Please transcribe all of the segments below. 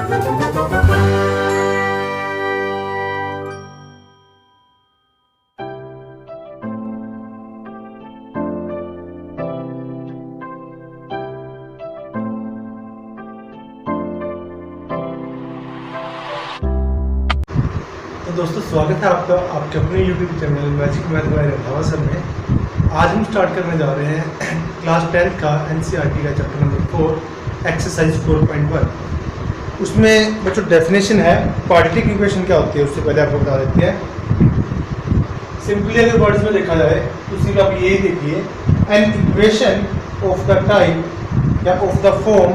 तो दोस्तों स्वागत है आपका आपके अपने YouTube channel magic math bye Randhawa sir में। आज हम स्टार्ट करने जा रहे हैं क्लास 10 का NCERT का चैप्टर नंबर 4 एक्सरसाइज 4.1। उसमें बच्चों डेफिनेशन है क्वाड्रेटिक इक्वेशन क्या होती है उससे पहले आपको बता देते हैं। सिंपली अगर वर्ड्स में देखा जाए तो सिर्फ आप यही देखिए, an equation of the type या of the form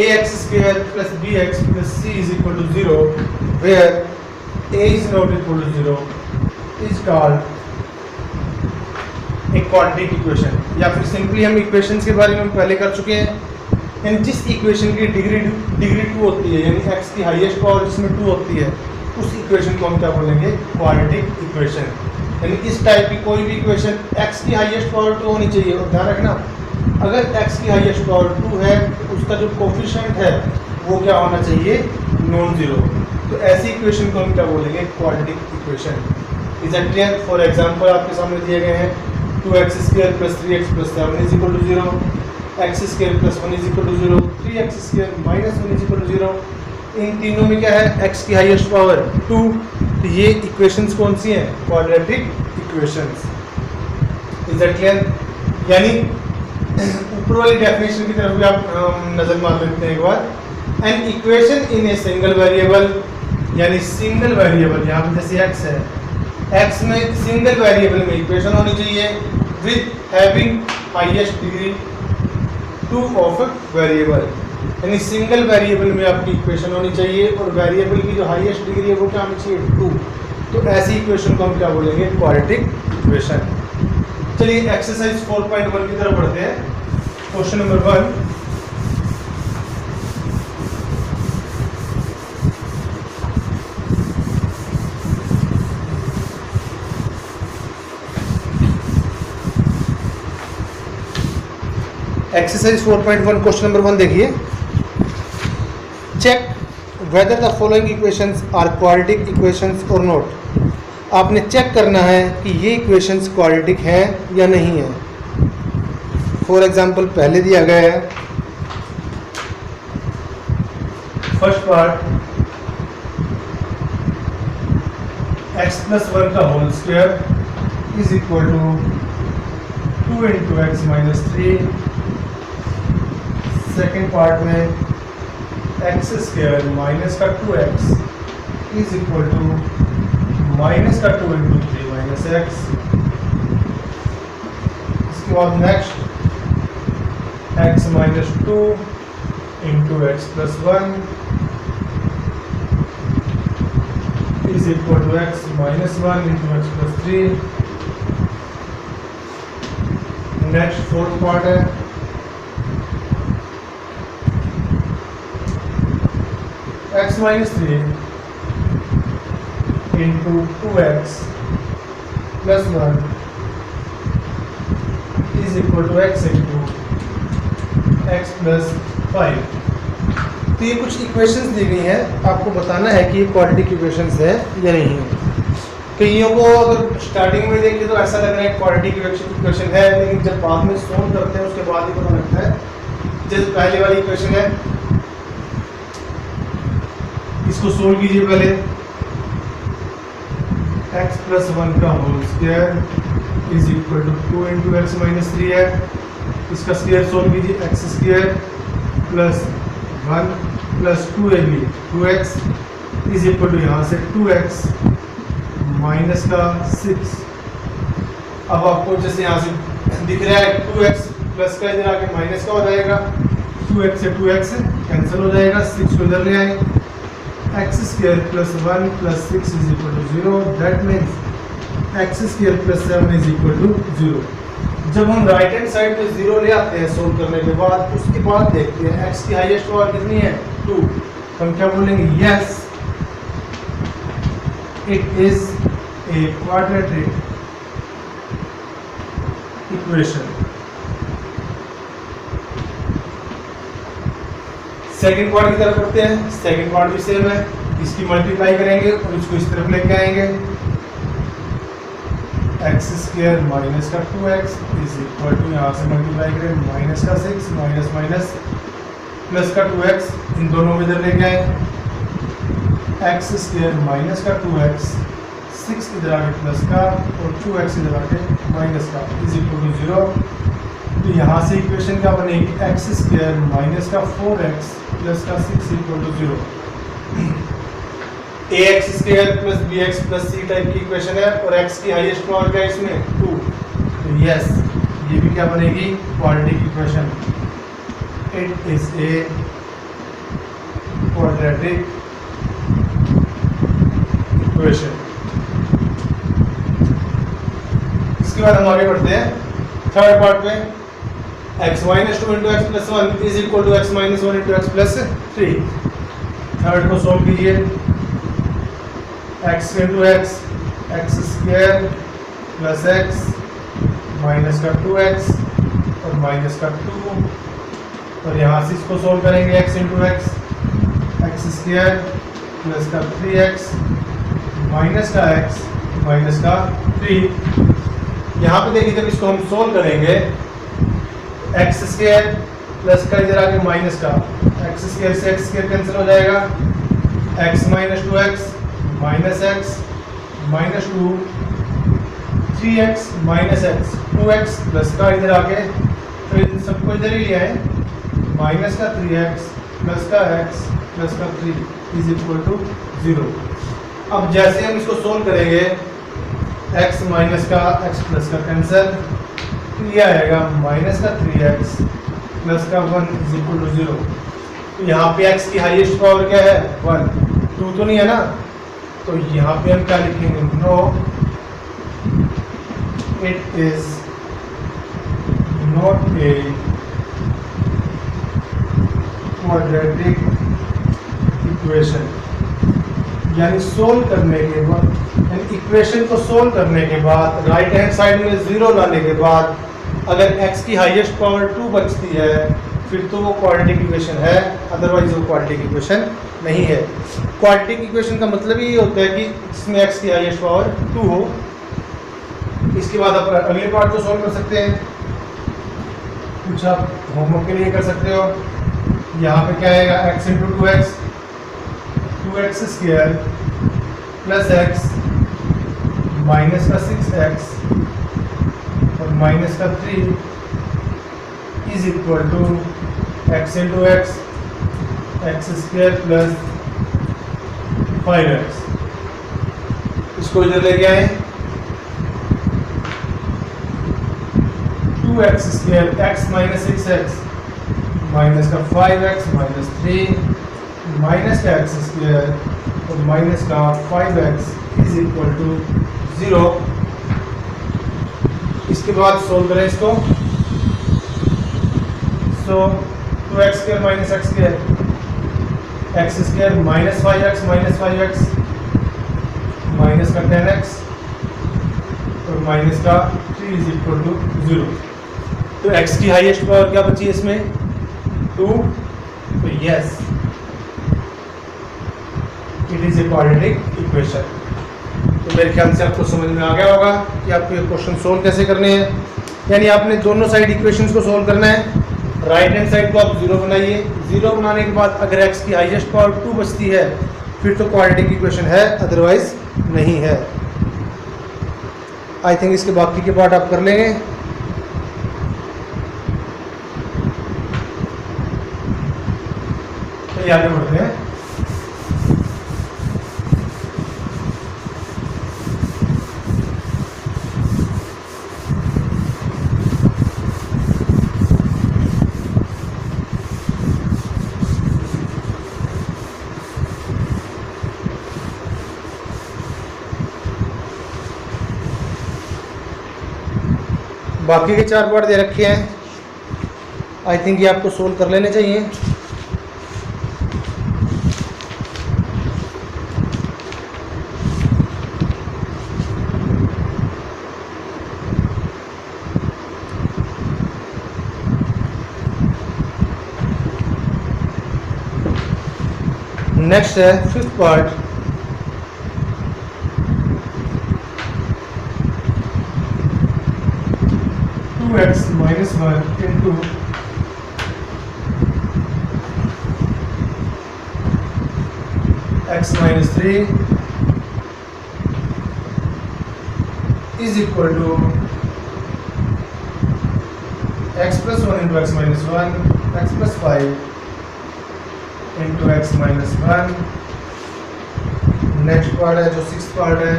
ax square plus bx plus c is equal to 0 where a is not equal to 0 is called a quadratic equation। या फिर सिंपली हम इक्वेशंस के बारे में पहले कर चुके हैं। यानी जिस इक्वेशन की डिग्री 2 होती है, यानी x की हाईएस्ट पावर जिसमें 2 होती है, उस इक्वेशन को हम क्या बोलेंगे? Quadratic equation. यानी इस टाइप की कोई भी इक्वेशन x की हाईएस्ट पावर 2 होनी चाहिए। और ध्यान रखना, अगर x की हाईएस्ट पावर 2 है तो उसका जो कोफिशिएंट है वो क्या होना चाहिए? Non zero. तो ऐसी इक्वेशन को हम क्या बोलेंगे? Quadratic equation. Is that clear? For example आपके सामने दिए गए हैं 2x² + 3x + 7 = 0, x² + 1 = 0, 3x² - 1 = 0। इन तीनों में क्या है? x की हाईएस्ट पावर 2। तो ये इक्वेशंस कौन सी हैं? Quadratic equations. Is that clear? यानी ऊपर वाली डेफिनेशन की तरफ भी आप नजर मार लेते हैं एक बार। An equation in a single variable, यानी सिंगल वेरिएबल यहाँ पे जैसे x है, x में सिंगल वेरिएबल में इक्वेशन होनी चाहिए with having highest degree 2 of variable. यानी सिंगल वेरिएबल में आपकी इक्वेशन होनी चाहिए और वेरिएबल की जो हाईएस्ट डिग्री है वो क्या होनी चाहिए? 2। तो ऐसी इक्वेशन को हम क्या बोलेंगे? Quadratic equation. चलिए एक्सरसाइज 4.1 की तरफ बढ़ते हैं। Question number 1, exercise 4.1 question number 1 देखिए। Check whether the following equations are quadratic equations और नॉट। आपने चेक करना है कि ये इक्वेशंस क्वाड्रेटिक हैं या नहीं है। फॉर एग्जांपल पहले दिया गया है फर्स्ट पार्ट x + 1 का whole square is equal to 2 × x - 3। Second part में x² - 2x is equal to -2 × 3 - x। इसके बाद next x - 2 × x + 1 is equal to x - 1 × x + 3। Next fourth part है x - 3 × 2x + 1 is equal to x × x + 5। तो ये कुछ equations दी गई हैं, आपको बताना है कि ये क्वाड्रेटिक इक्वेशंस है या नहीं है। कईयों को अगर स्टार्टिंग में देखें तो ऐसा लग रहा है क्वाड्रेटिक इक्वेशन है, लेकिन जब बाद में सोल्व करते हैं उसके बाद ही पता लगता है। जैसे पहले वाली इक्वेशन है, इसको सोल्व कीजिए पहले। x + 1 का whole square is equal to 2 × x - 3 है। इसका स्क्वायर सोल्व कीजिए। x² + 1 + 2ab 2x is equal to यहाँ से 2x माइनस का 6। अब आपको जैसे यहाँ से दिख रहा है 2x प्लस का इधर आके माइनस का हो जाएगा, 2x से 2x कैंसिल हो जाएगा, 6 को इधर ले आए। x² + 1 + 6 is equal to 0। That means x² + 7 is equal to 0। जब हम राइट हैंड साइड पे 0 ले आते हैं सोल्व करने के बाद, उसके बाद देखते हैं x की हाईएस्ट पावर कितनी है? 2। हम क्या बोलेंगे? Yes, it is a quadratic equation. Second part की तरफ करते हैं। सेकंड पार्ट भी सेम है, इसकी मल्टीप्लाई करेंगे और इसको इस तरफ लेके आएंगे। एक्स स्क्वायर माइनस का 2x इज इक्वल टू, यहाँ से मल्टीप्लाई करें माइनस का 6 माइनस माइनस प्लस का 2x, इन दोनों में इधर लेके आए। एक्स स्क्वायर माइनस का 2x, 6 इधर आके प्लस का और 2x इधर आके माइनस का इज इक्वल टू 0। तो यहाँ से इक्वेशन क्या बनेगी, एक्स स्क्वायर माइनस का 4x प्लस का 6 equal to 0। A X square plus B X plus C type की इक्वेशन है और x की हाईएस्ट पावर क्या है इसमें 2। तो यस, ये भी क्या बनेगी, quadratic equation. It is a quadratic equation. इसके बाद हम आगे बढ़ते हैं थर्ड पार्ट में। x minus 2 into X plus 1 is equal to X minus 1 into X plus 3। Third को सोल्व कीजिए। x into X, X square plus X minus का 2x और माइनस का 2, और यहाँ से इसको सोल्व करेंगे। x into X, X square plus का 3x माइनस का x माइनस का 3। यहाँ पे देखिए जब इसको हम सोल्व करेंगे, एक्स स्क्वायर प्लस का इधर आके माइनस का, एक्स स्क्वायर से एक्स स्क्वायर कैंसिल हो जाएगा। x minus 2x minus x minus 2, 3x minus x, 2x plus का इधर आके, तो इन सबको इधर ही लिया है, माइनस का 3x प्लस का x प्लस का 3 इज इक्वल टू 0। अब जैसे हम इसको सोल्व करेंगे, x माइनस का x प्लस का कैंसिल, ये आएगा माइनस का 3x प्लस का 1 इज इक्वल टू 0। तो यहाँ पे x की हाईएस्ट पावर क्या है 1, 2 तो नहीं है ना, तो यहाँ पे हम क्या लिखेंगे, no it is not a quadratic equation. यानी सोल्व करने के बाद, यानी इक्वेशन को सोल्व करने के बाद राइट हैंड साइड में 0 लाने के बाद अगर x की हाईएस्ट पावर 2 बचती है फिर तो वो क्वाड्रेटिक इक्वेशन है, अदरवाइज वो क्वाड्रेटिक इक्वेशन नहीं है। क्वाड्रेटिक इक्वेशन का मतलब ये होता है कि जिसमें x की हाईएस्ट पावर 2 हो। इसके बाद आप अगले पार्ट को सॉल्व कर सकते हैं, कुछ आप होमवर्क के लिए कर सकते हो। यहाँ पे क्या आएगा, x into 2x, 2x square plus x minus का 6x और माइनस का 3 is equal to x into X, X square plus 5x। इसको इधर लेके आए, 2x square x minus 6x minus का 5x माइनस 3 माइनस का x स्क्वायर और माइनस का 5x इज इक्वल टू 0। इसके बाद सोल्व करें इसको। सो 2x square minus x square, x square minus 5x minus का 10x और माइनस का 3 इज इक्वल टू 0। तो x की हाईएस्ट पावर क्या बची है इसमें 2। तो yes, it is a quadratic equation. तो मेरे ख्याल से आपको समझ में आ गया होगा कि आपको ये क्वेश्चन सोल्व कैसे करने हैं। यानी आपने दोनों साइड इक्वेशंस को सोल्व करना है। राइट हैंड साइड को आप 0 बनाइए, 0 बनाने के बाद अगर x की हाईएस्ट पावर 2 बचती है फिर तो क्वाड्रेटिक इक्वेशन है, अदरवाइज नहीं है। आई थिंक इसके बाकी के पार्ट आप कर लेंगे। तो आगे बढ़ते हैं। बाकी के 4 पार्ट दे रखे हैं, आई थिंक ये आपको सोल्व कर लेने चाहिए। नेक्स्ट है fifth part, two X minus one into x minus 3 is equal to x plus 1 into x minus 1, x plus 5 into x minus 1. Next part है जो सिक्स्थ पार्ट है,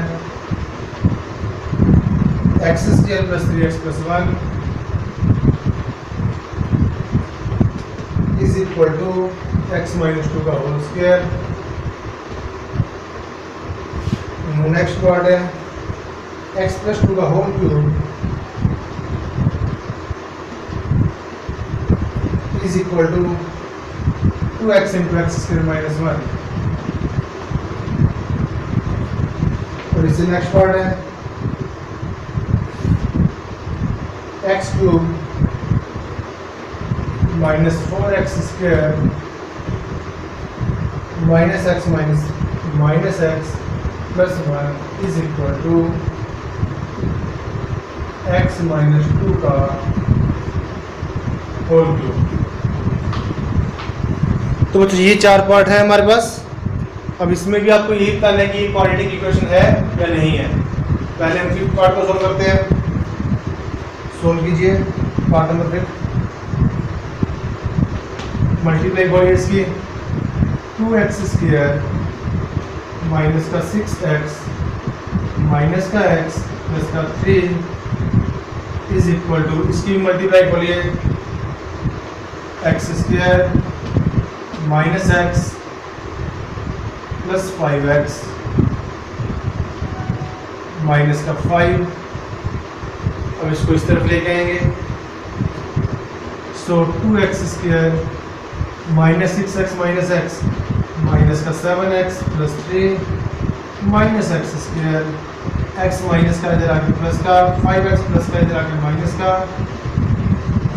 x square plus 3x plus 1 is equal to x minus 2 का whole square. Next part है x plus 2 का whole cube is equal to 2x into X square minus 1. और इससे next part है x cube minus 4x square minus x minus x plus 1 is equal to x minus 2 का whole cube. तो बच्चों ये चार part है हमारे पास. अब इसमें भी आपको यही बताना है कि क्वाड्रेटिक इक्वेशन है या नहीं है. पहले हम फिफ्थ पार्ट को सोल्व करते हैं. सोल्व कीजिए पार्ट नंबर 5. मल्टीप्लाई करिए इसकी 2x स्क्वायर माइनस का 6x माइनस का x प्लस का 3 इज इक्वल टू, इसकी मल्टीप्लाई करिए x square minus x plus 5x minus का 5. अब इसको इस तरफ लेके आएंगे. सो 2x square minus 6x minus x minus का 7x plus 3 minus x square, x minus का इधर आके प्लस का 5x प्लस का इधर आके माइनस का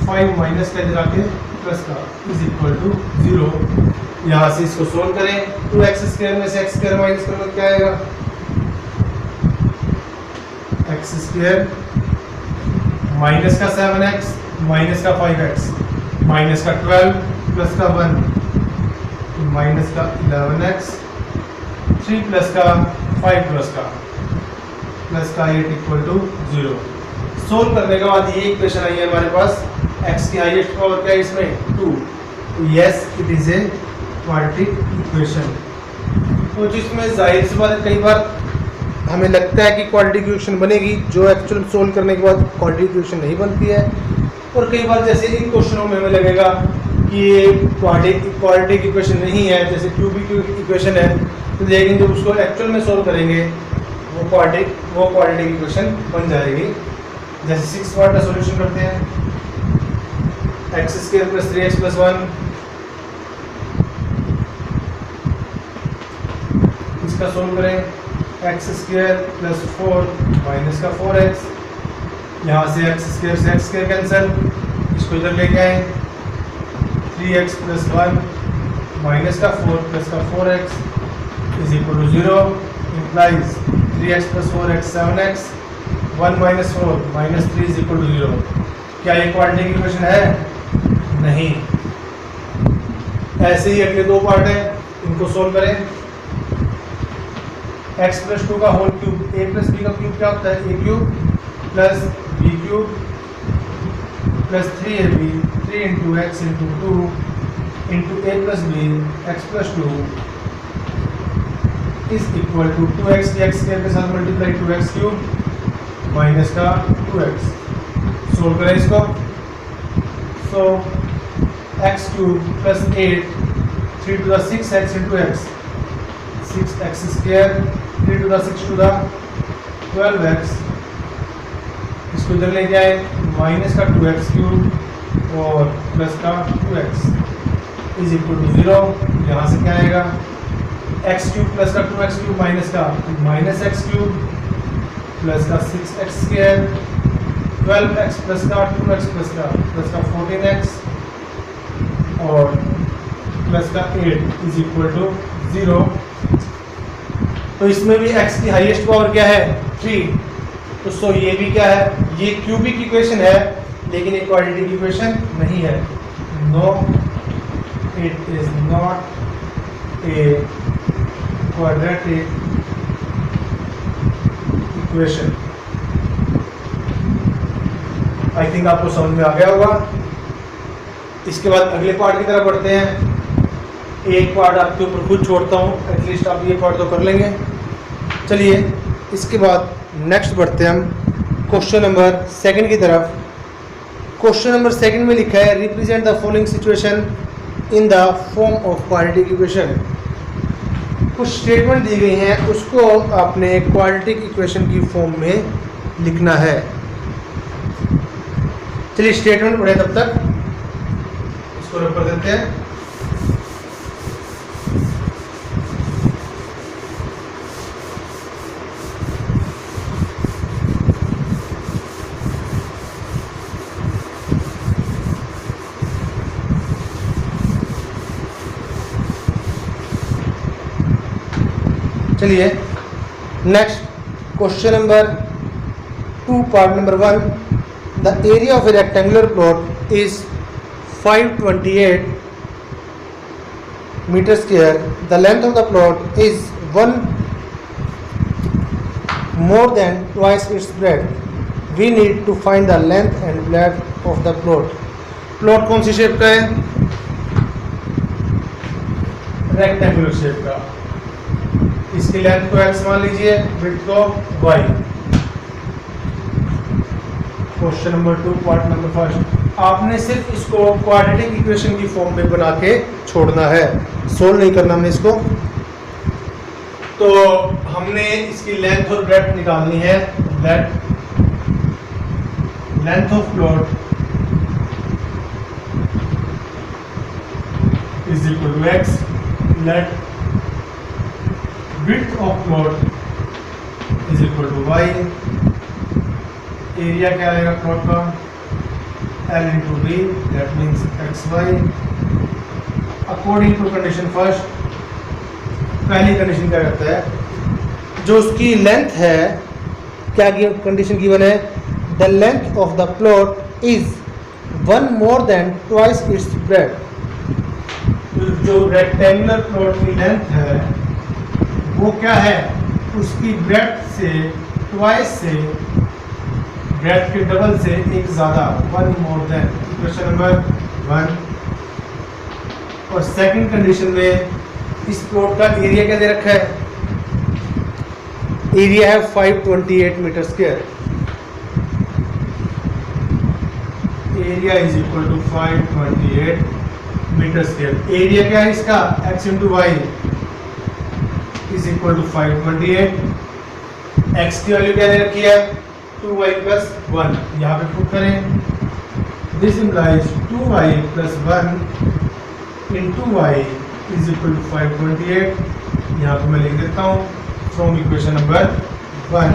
5 माइनस का इधर आके प्लस का इज इक्वल टू 0. यहाँ से इसको सोल्व करें. 2x स्क्वायर में से x स्क्वायर माइनस करोगे क्या आएगा? x स्क्वायर माइनस का 7x माइनस का 5x माइनस का 12 प्लस का 1 माइनस का 11x 3 प्लस का 5 प्लस का 8 इक्वल टू 0. सोल्व करने के बाद ये इक्वेशन आई है हमारे पास. x की हाईएस्ट पावर क्या है इसमें? 2. Yes it is a quadratic equation. तो जिसमें जाहिर सी बात है कई बार हमें लगता है कि क्वाड्रेटिक इक्वेशन बनेगी, जो एक्चुअल सोल्व करने के बाद क्वाड्रेटिक इक्वेशन नहीं बनती है. और कई बार जैसे इन क्वेश्चनों में हमें लगेगा कि ये क्वाड्रेटिक इक्वेशन नहीं है, जैसे क्यूबिक इक्वेशन है, तो लेकिन जब उसको एक्चुअल में सोल्व करेंगे वो क्वाड्रेटिक इक्वेशन बन जाएगी. जैसे सिक्स पार्ट का सॉल्यूशन करते हैं. x square plus 3x plus 1, इसका सोल्व करें. x स्क्वायर प्लस 4 माइनस का 4x, यहाँ से x स्क्वायर से x स्क्वायर कैंसिल, इसको इधर लेके आए. 3x प्लस 1 माइनस का 4 प्लस का 4x is equal to 0. Implies 3x plus 4x 7x 1 minus 4 minus 3 is equal to 0. क्या ये क्वाड्रेटिक इक्वेशन है? नहीं. ऐसे ही अगले दो पार्ट है, इनको सोल्व करें. x प्लस 2 का whole cube, a plus b का क्यूब क्या होता है? a cube plus b cube plus 3ab 3 into X into 2 into a plus b x plus 2 is equal to 2x की x स्क्वायर के साथ multiply 2x cube minus का 2x. Solve करें इसको. So x cube plus 8 3 to the 6x into X 6x square 3 to the 6 to the 12x, इसको इधर लेके आए. माइनस का 2x क्यूब और प्लस का 2x इज इक्वल टू 0. यहाँ से क्या आएगा? x क्यूब प्लस का 2x क्यूब माइनस का माइनस x क्यूब प्लस का 6x स्क्वायर 12x प्लस का 2x प्लस का 14x और प्लस का 8 इज इक्वल टू 0। तो इसमें भी x की हाईएस्ट पावर क्या है 3। तो सो ये भी क्या है, ये क्यूबिक इक्वेशन है लेकिन ये क्वाड्रेटिक इक्वेशन नहीं है। No, it is not a quadratic equation. I think आपको समझ में आ गया होगा। इसके बाद अगले पार्ट की तरफ बढ़ते हैं। एक पार्ट आपके ऊपर खुद छोड़ता हूँ, एटलीस्ट आप ये पार्ट तो कर लेंगे। चलिए इसके बाद नेक्स्ट बढ़ते हैं हम क्वेश्चन नंबर 2 की तरफ। क्वेश्चन नंबर 2 में लिखा है represent the following situation in the form of quadratic equation. कुछ स्टेटमेंट दी गई हैं, उसको आपने क्वाड्रेटिक इक्वेशन की फॉर्म में लिखना है। चलिए स्टेटमेंट पढ़े, तब तक इसको रख कर देते हैं। चलिए next question number 2 part number 1। The area of a rectangular plot is 528 metre square. The length of the plot is 1 more than twice its breadth। We need to find the length and breadth of the plot। Plot कौन सी shape का है, rectangular shape का। इसकी length को x मान लीजिए, width को y। Question number 2 part number 1। आपने सिर्फ इसको क्वाड्रेटिक इक्वेशन की फॉर्म में बना के छोड़ना है, सोल्व नहीं करना हमने इसको। तो हमने इसकी लेंथ और ब्रेड्थ निकालनी है। Length of plot is equal to x, late width of plot is equal to y। Area क्या आएगा प्लॉट का, L into B, that means xy। According to condition first, पहली कंडीशन क्या करता है, जो उसकी लेंथ है, क्या कंडीशन गिवन है, the length of the plot is 1 more than twice its breadth। जो रेक्टेंगुलर प्लॉट की लेंथ है वो क्या है, उसकी ब्रेड्थ से ट्वाइस से, ब्रेड्थ के डबल से एक ज़्यादा, 1 more than। Question number 1। और सेकंड कंडीशन में इस प्लॉट का एरिया क्या दे रखा है, एरिया है 528 metre square. Area is equal to 528 metre square. Area क्या है इसका, x into Y is equal to 528। x की वैल्यू क्या दे रखी है, 2y प्लस 1। यहाँ पे पुट करें, this implies 2y plus 1 into Y is equal to 528। यहाँ पे मैं लिख देता हूँ फ्रॉम इक्वेशन नंबर 1।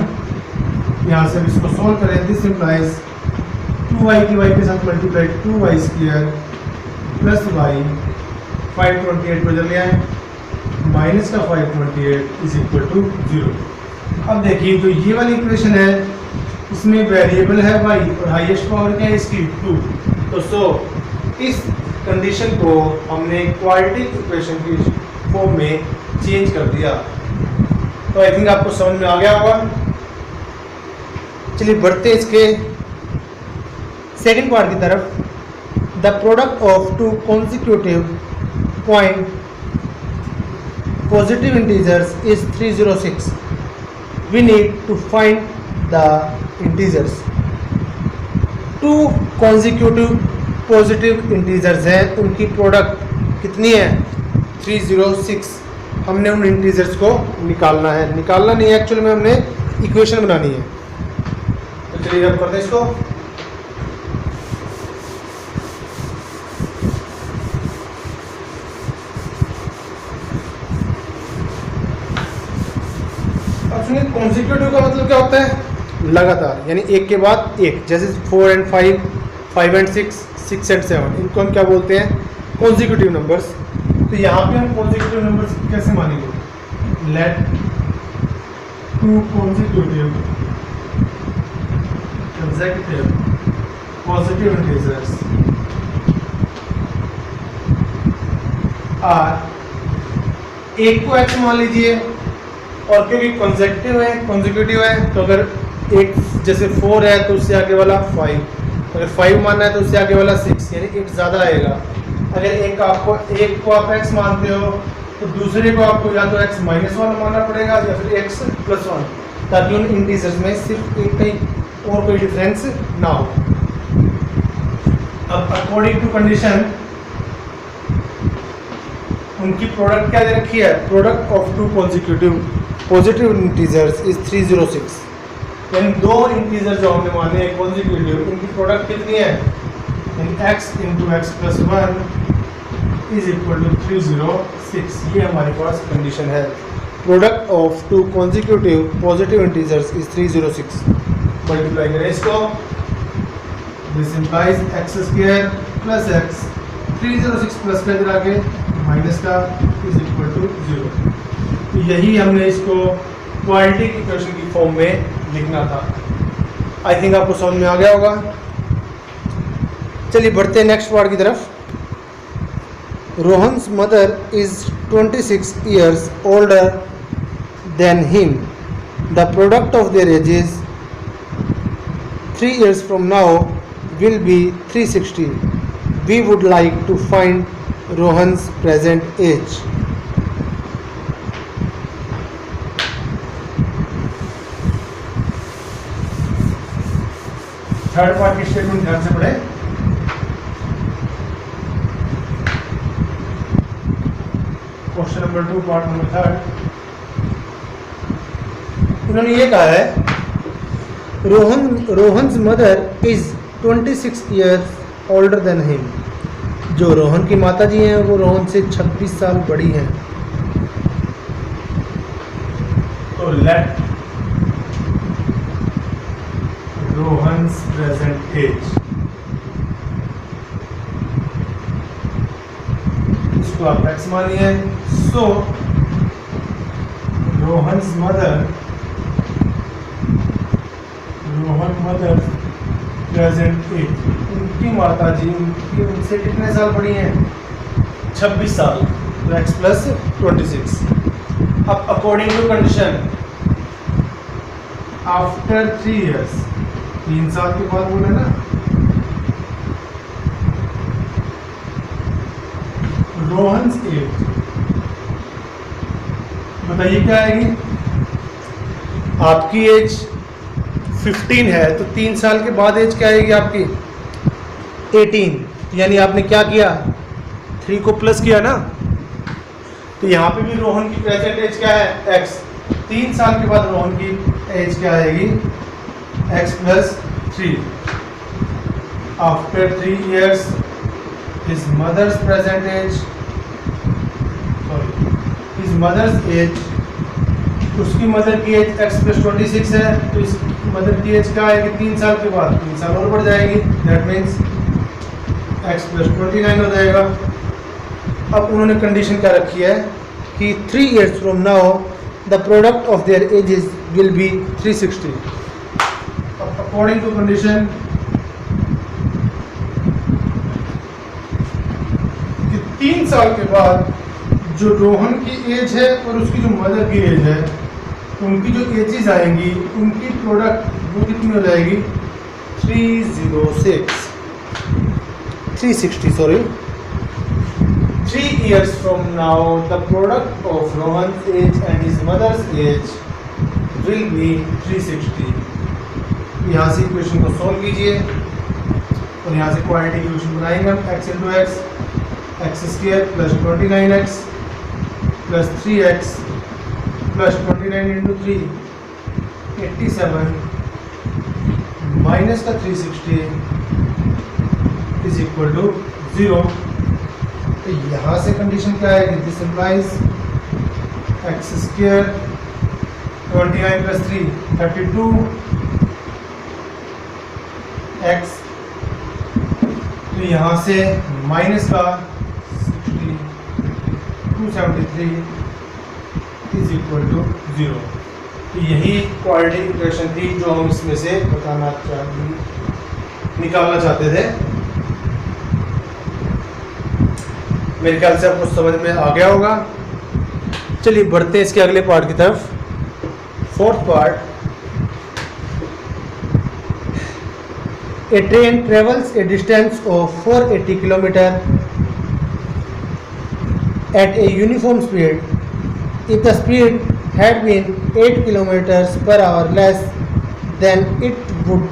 यहाँ से इसको सोल्व करें, दिस इम्प्लाइज 2y की y के साथ multiply 2y square plus y, 528 को जब ले आए, माइनस का 528 इज इक्वल टू 0। अब देखिए जो ये वाली इक्वेशन है इसमें वेरिएबल है y और हाईएस्ट पावर क्या है इसकी 2। तो सो इस कंडीशन को हमने क्वाड्रेटिक इक्वेशन की फॉर्म में चेंज कर दिया। तो आई थिंक आपको समझ में आ गया होगा। चलिए बढ़ते इसके सेकंड पार्ट की तरफ। The product of to consecutive point positive integers is 306। We need to find the integers. To consecutive positive integers हैं, उनकी प्रोडक्ट कितनी है 306। हमने उन इंटीजर्स को निकालना है, निकालना नहीं है एक्चुअली में, हमने इक्वेशन बनानी है। तो चलिए अब करते हैं इसको। अब सुनिए कॉन्सिक्यूटिव का मतलब क्या होता है, लगातार, यानी एक के बाद एक, जैसे 4 and 5, 5 and 6, 6 and 7, इनको हम क्या बोलते हैं कॉन्सिक्यूटिव नंबर्स। तो यहाँ पे हम कॉन्सेक्यूटिव नंबर्स कैसे मानेंगे? Late to consecutive positive integers are, एक को x मान लीजिए, और क्योंकि कॉन्सेक्यूटिव है तो अगर एक जैसे 4 है तो उससे आगे वाला 5, अगर 5 मानना है तो उससे आगे वाला 6, यानी एक ज़्यादा आएगा। अगर एक को आप x मानते हो तो दूसरे को आपको या तो x माइनस 1 मानना पड़ेगा या फिर x प्लस 1, ताकि उन इंटीजर्स में सिर्फ एक कहीं और कोई डिफरेंस ना हो। अब अकॉर्डिंग टू कंडीशन उनकी प्रोडक्ट क्या दे रखी है? Product of to consecutive positive integers is 306, यानी दो इंटीजर जो हमने माने कॉन्सेक्यूटिव, इनकी प्रोडक्ट कितनी है? x into X plus 1 is equal to 306। ये हमारे पास कंडीशन है, product of to consecutive positive integers is 306। Multiply करें इसको, this implies x square plus x, 306 plus का इधर आके माइनस का इज इक्वल टू 0। तो यही हमने इसको क्वाड्रेटिक इक्वेशन की फॉर्म में लिखना था। आई थिंक आपको समझ में आ गया होगा। चलिए बढ़ते हैं नेक्स्ट पार्ट की तरफ। Rohan's mother is 26 years older than him. The product of their ages 3 years from now will be 360. We would like to find Rohan's present age. Third part की स्टेटमेंट ध्यान से पढ़े। Question number 2 part number 3। उन्होंने ये कहा है Rohan's mother is 26 years older than him. जो रोहन की माता जी हैं वो रोहन से 26 साल बड़ी हैं। तो लेट रोहन्स प्रेजेंट एज, इसको आप एक्स मानिए। सो रोहन मदर प्रेजेंट एज, उनकी माता जी उनसे कितने साल बड़ी हैं? 26 साल। तो एक्स प्लस 26। अब according to condition after 3 years, 3 साल के बाद बोले ना, रोहन्स एज बताइए क्या आएगी? आपकी एज 15 है तो 3 साल के बाद एज क्या आएगी आपकी? 18। यानी आपने क्या किया? 3 को प्लस किया ना। तो यहाँ पे भी रोहन की प्रेजेंट एज क्या है? x। 3 साल के बाद रोहन की एज क्या आएगी? x plus 3। After 3 years his mother's present age, his mother's age, उसकी मदर की एज x प्लस 26 है, तो इस मदर की एज क्या आएगी? 3 साल के बाद 3 साल और बढ़ जाएगी, दैट मीन्स x प्लस 29 हो जाएगा। अब उन्होंने कंडीशन क्या रखी है कि 3 years from now the product of their ages will be 360. According to condition, 3 साल के बाद जो रोहन की एज है और उसकी जो मदर की एज है, उनकी जो एजेस आएंगी उनकी प्रोडक्ट वो कितनी हो जाएगी? 360 sorry. 3 years from now the product of Rohan's age and his mother's age will be 360. यहाँ से इक्वेशन को सॉल्व कीजिए और यहाँ से क्वाड्रेटिक इक्वेशन बनाएंगे हम। x into X, X square plus 29x plus 3x plus 29 into 3 87 minus का 360 इज इक्वल टू 0। तो यहाँ से कंडीशन क्या आएगी? This implies x square 29 plus 3 32 x, तो यहाँ से माइनस का 60 273 इज इक्वल टू 0। तो यही क्वाड्रेटिक इक्वेशन थी जो हम इसमें से निकालना चाहते थे। मेरे ख्याल से आपको समझ में आ गया होगा। चलिए बढ़ते हैं इसके अगले पार्ट की तरफ। Fourth part, A train travels A distance of 480 kilometre at a uniform speed. If the speed had been 8 kilometers per hour less, then it would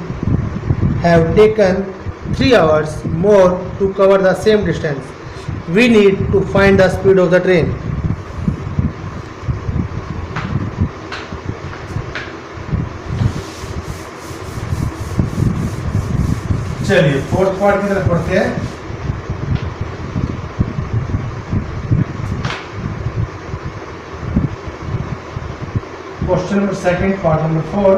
have taken 3 hours more to cover the same distance. We need to find the speed of the train. चलिए fourth part की तरफ पढ़ते हैं। Question number second, part number 4।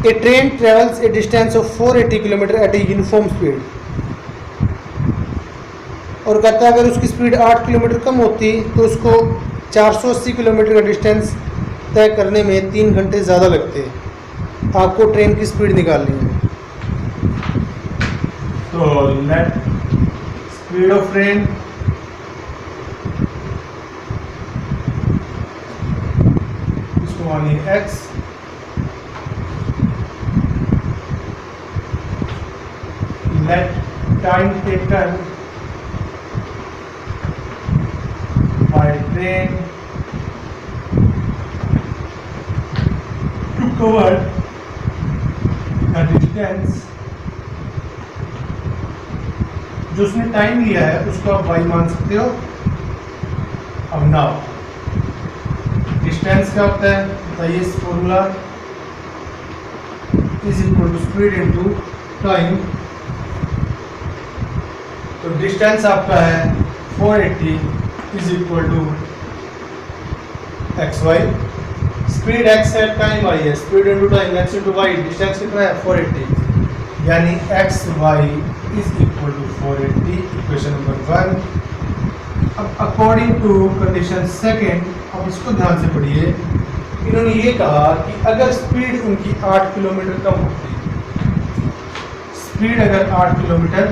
A train travels A distance of 480 kilometre eight a uniform speed. और कहता है अगर उसकी स्पीड 8 किलोमीटर कम होती तो उसको 480 किलोमीटर का डिस्टेंस तय करने में 3 घंटे ज़्यादा लगते। आपको ट्रेन की स्पीड निकालनी है। तो लेट स्पीड ऑफ ट्रेन मानिए x, let time taken by train to cover the distance। जो उसने टाइम लिया है उसको आप y मान सकते हो। अब नाउ डिस्टेंस क्या होता है बताइए। इस formula is equal to speed into time. तो डिस्टेंस आपका है 480 is equal to x Y. Speed x है, टाइम वाई है। Speed into time x into Y. Distance कितना है 480, यानी x Y is equal to 480। Equation number 1। अब according to condition second, अब इसको ध्यान से पढ़िए। इन्होंने ये कहा कि अगर स्पीड उनकी 8 किलोमीटर कम होती, स्पीड अगर 8 किलोमीटर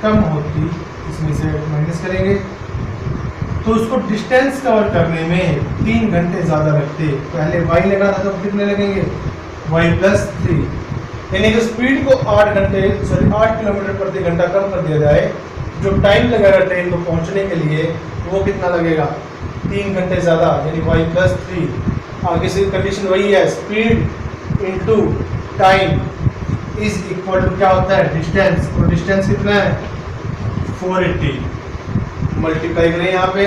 कम होती, इसमें से माइनस करेंगे तो उसको डिस्टेंस कवर करने में 3 घंटे ज़्यादा लगते। पहले y लगा था तो कितने लगेंगे y प्लस 3, यानी कि स्पीड को 8 किलोमीटर प्रति घंटा कम कर दिया जाए, जो टाइम लगेगा ट्रेन को पहुंचने के लिए वो कितना लगेगा 3 घंटे ज़्यादा, यानी y प्लस 3। आगे से कंडीशन वही है, speed into time is equal to क्या होता है डिस्टेंस। और डिस्टेंस कितना है 480। मल्टीप्लाई करें यहाँ पे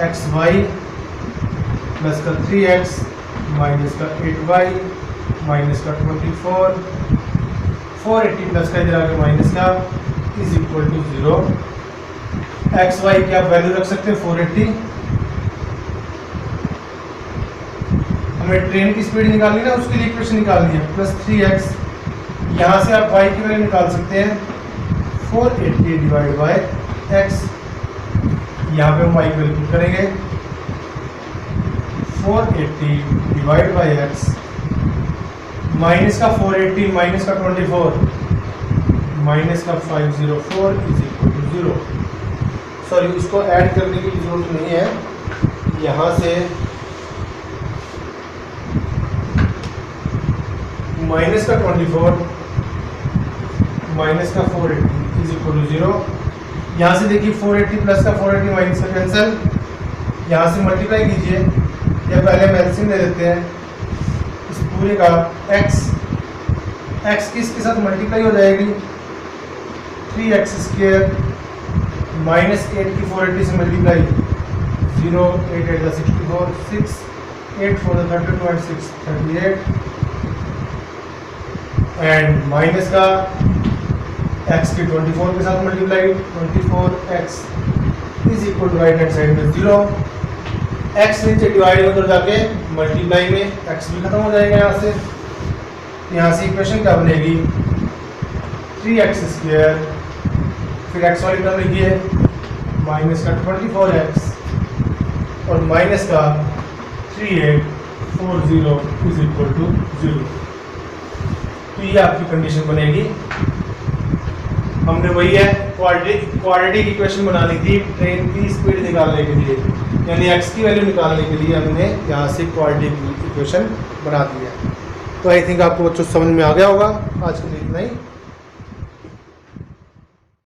एक्स वाई प्लस का 3x माइनस का 8y माइनस का 24, 480 प्लस का इधर आगे माइनस का is equal to 0। X Y की आप वैल्यू रख सकते हैं 480। हमें ट्रेन की स्पीड निकालनी ना, उसके लिए इक्वेशन निकालनी है प्लस 3x। यहाँ से आप y की वैल्यू निकाल सकते हैं 480 डिवाइड बाय x। यहाँ पे हम y की वैल्यू पुट करेंगे 480 डिवाइड बाय x माइनस का 480 माइनस का 24 माइनस का 504 इज इक्वल टू 0। सॉरी, उसको ऐड करने की जरूरत नहीं है। यहाँ से माइनस का 24 माइनस का 480 इज इक्वल टू 0। यहाँ से देखिए 480 प्लस का 480 माइनस का कैंसिल। यहाँ से मल्टीप्लाई कीजिए, या पहले हम एलसीएम ले लेते हैं इस पूरे का। x किसके साथ मल्टीप्लाई हो जाएगी 3x स्क्वायर माइनस 8 की 480 से मल्टीप्लाई 0, 8 8 64, 6 8 4 32 and 6 38 एंड माइनस का x की 24 के साथ multiply 24x is equal to right hand side में 0। x नीचे डिवाइड में उधर जाके मल्टीप्लाई में x भी खत्म हो जाएगा। यहाँ से इक्वेशन क्या बनेगी 3x स्क्वायर फिर एक्स वाली टर्म लिखिए, माइनस का 24x और माइनस का 3840 इज इक्वल टू 0। तो ये आपकी कंडीशन बनेगी। हमने वही है क्वाड्रेटिक इक्वेशन बनानी थी ट्रेन की स्पीड निकालने के लिए, यानी x की वैल्यू निकालने के लिए हमने यहाँ से क्वाड्रेटिक इक्वेशन बना दी है। तो आई थिंक आपको बच्चों समझ में आ गया होगा। आज के लिए इतना ही।